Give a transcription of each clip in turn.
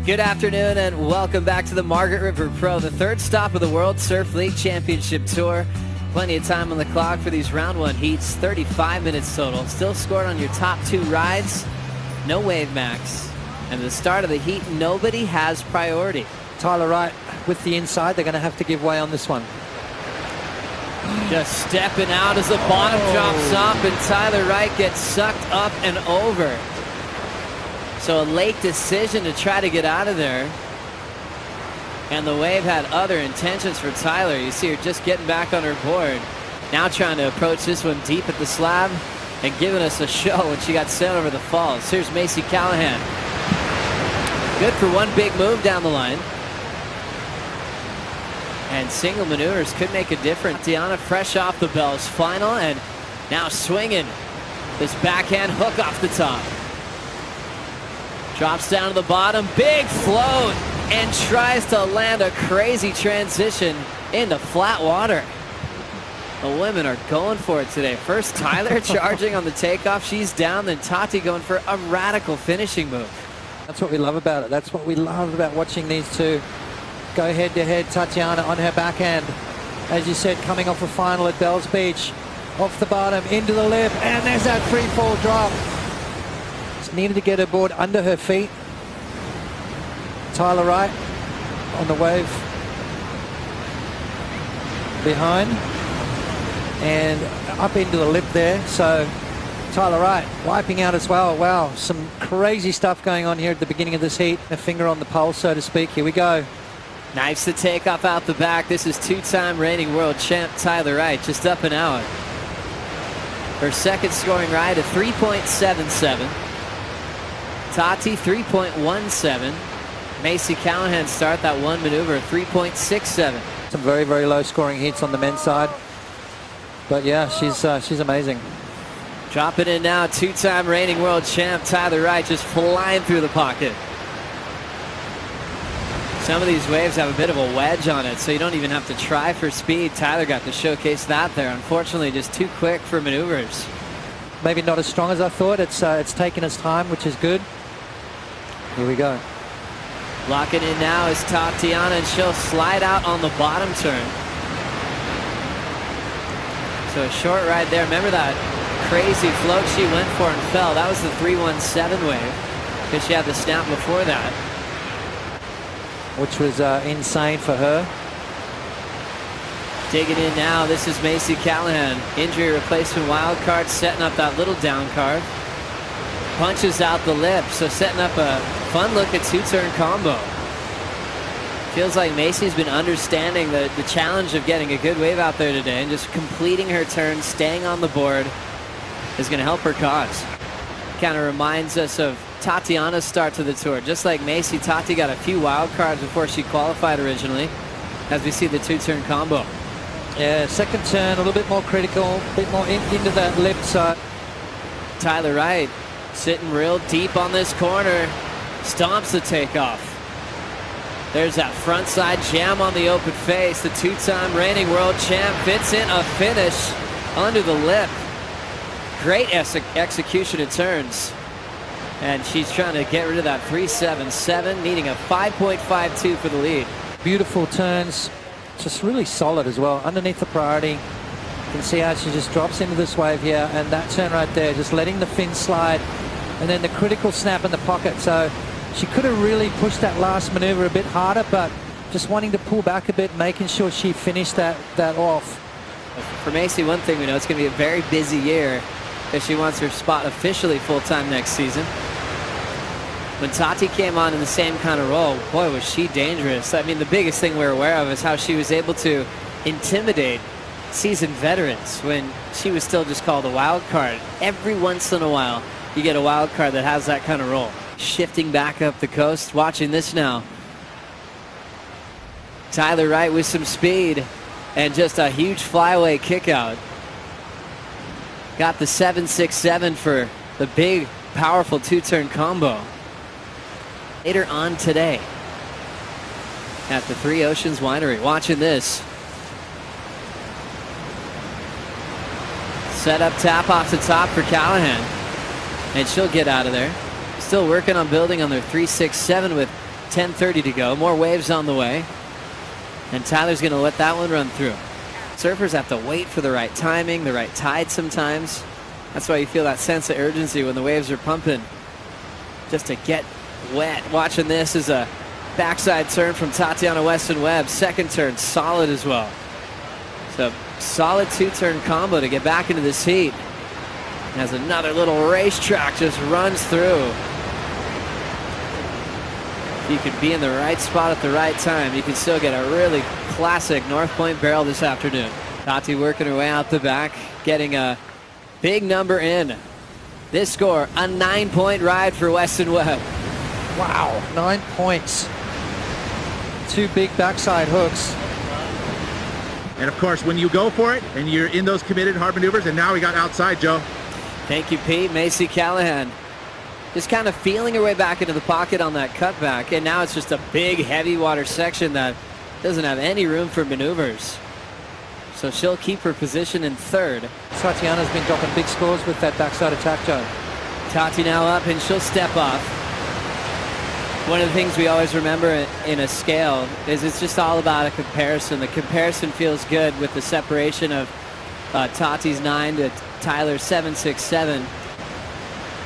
Good afternoon and welcome back to the Margaret River Pro, the third stop of the World Surf League Championship Tour. Plenty of time on the clock for these round one heats, 35 minutes total. Still scored on your top two rides, no wave max. And at the start of the heat, nobody has priority. Tyler Wright with the inside, they're going to have to give way on this one. Just stepping out as the bottom drops up and Tyler Wright gets sucked up and over. So a late decision to try to get out of there. And the wave had other intentions for Tyler. You see her just getting back on her board. Now trying to approach this one deep at the slab and giving us a show when she got sent over the falls. Here's Macy Callaghan. Good for one big move down the line. And single maneuvers could make a difference. Tatiana fresh off the bells final and now swinging this backhand hook off the top. Drops down to the bottom, big float, and tries to land a crazy transition into flat water. The women are going for it today. First Tyler charging on the takeoff, she's down, then Tati going for a radical finishing move. That's what we love about it. That's what we love about watching these two go head to head. Tatiana on her backhand, as you said, coming off a final at Bells Beach, off the bottom into the lip, and there's that free fall drop. Just needed to get her board under her feet. Tyler Wright on the wave behind and up into the lip there. So Tyler Wright wiping out as well. Wow, some crazy stuff going on here at the beginning of this heat. A finger on the pulse, so to speak. Here we go. Nice to take off out the back. This is two-time reigning world champ Tyler Wright, just up and out. Her second scoring ride, a 3.77. Tati, 3.17. Macy Callaghan start that one maneuver, 3.67. Some very, very low scoring heats on the men's side. But yeah, she's amazing. Dropping in now, two-time reigning world champ Tyler Wright just flying through the pocket. Some of these waves have a bit of a wedge on it, so you don't even have to try for speed. Tyler got to showcase that there. Unfortunately, just too quick for maneuvers. Maybe not as strong as I thought. It's taken its time, which is good. Here we go. Locking in now is Tatiana, and she'll slide out on the bottom turn. So a short ride there. Remember that crazy float she went for and fell? That was the 317 wave, because she had the snap before that, which was insane for her. Digging in now, this is Macy Callaghan. Injury replacement wild card, setting up that little down card. Punches out the lip, so setting up a fun look at two-turn combo. Feels like Macy's been understanding the challenge of getting a good wave out there today, and just completing her turn, staying on the board is going to help her cause. Kind of reminds us of Tatiana's start to the tour. Just like Macy, Tati got a few wild cards before she qualified originally, as we see the two-turn combo. Yeah, second turn, a little bit more critical, a bit more into that lip side. Tyler Wright sitting real deep on this corner, stomps the takeoff. There's that front side jam on the open face. The two-time reigning world champ fits in a finish under the lip. Great execution in turns. And she's trying to get rid of that 377, needing a 5.52 for the lead. Beautiful turns, just really solid as well. Underneath the priority, you can see how she just drops into this wave here, and that turn right there, just letting the fin slide, and then the critical snap in the pocket. So she could have really pushed that last maneuver a bit harder, but just wanting to pull back a bit, making sure she finished that off. For Macy, one thing we know, it's going to be a very busy year if she wants her spot officially full-time next season. When Tati came on in the same kind of role, boy, was she dangerous. I mean, the biggest thing we're aware of is how she was able to intimidate seasoned veterans when she was still just called a wild card. Every once in a while, you get a wild card that has that kind of role. Shifting back up the coast, watching this now. Tyler Wright with some speed and just a huge flyaway kick out. Got the 767 for the big, powerful two-turn combo. Later on today at the Three Oceans Winery. Watching this. Set up tap off the top for Callaghan. And she'll get out of there. Still working on building on their 367 with 10:30 to go. More waves on the way. And Tyler's going to let that one run through. Surfers have to wait for the right timing, the right tide sometimes. That's why you feel that sense of urgency when the waves are pumping, just to get wet. Watching this is a backside turn from Tatiana Weston-Webb. Second turn, solid as well. So solid two-turn combo to get back into this heat. As another little racetrack just runs through. If you could be in the right spot at the right time, you can still get a really classic North Point barrel this afternoon. Tati working her way out the back, getting a big number in. This score, a 9-point ride for Weston-Webb. Wow, 9 points. 2 big backside hooks. And of course, when you go for it and you're in those committed hard maneuvers, and now we got outside, Joe. Thank you, Pete. Macy Callaghan just kind of feeling her way back into the pocket on that cutback, and now it's just a big heavy water section that doesn't have any room for maneuvers. So she'll keep her position in third. Tatiana's been dropping big scores with that backside attack, Joe. Tati now up, and she'll step off. One of the things we always remember in a scale is it's just all about a comparison. The comparison feels good with the separation of Tati's 9 to Tyler's 7.67.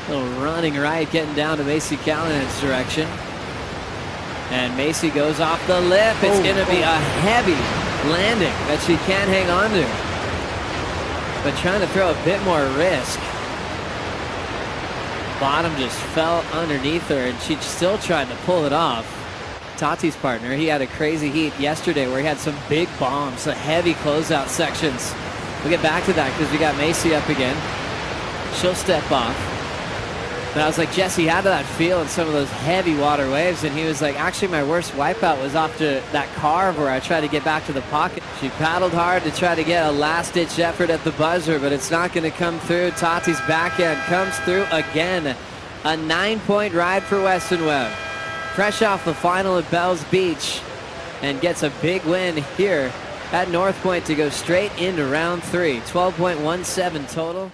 Little running right, getting down to Macy Callaghan's direction. And Macy goes off the lip. It's going to be a heavy landing that she can't hang on to. But trying to throw a bit more risk. Bottom just fell underneath her, and she still tried to pull it off. Tati's partner, he had a crazy heat yesterday where he had some big bombs, some heavy closeout sections. We'll get back to that because we got Macy up again. She'll step off. But I was like, Jesse, how did that feel in some of those heavy water waves? And he was like, actually, my worst wipeout was off to that carve where I tried to get back to the pocket. She paddled hard to try to get a last-ditch effort at the buzzer, but it's not going to come through. Tati's backhand comes through again. A 9-point ride for Weston-Webb. Fresh off the final at Bells Beach, and gets a big win here at North Point to go straight into round 3. 12.17 total.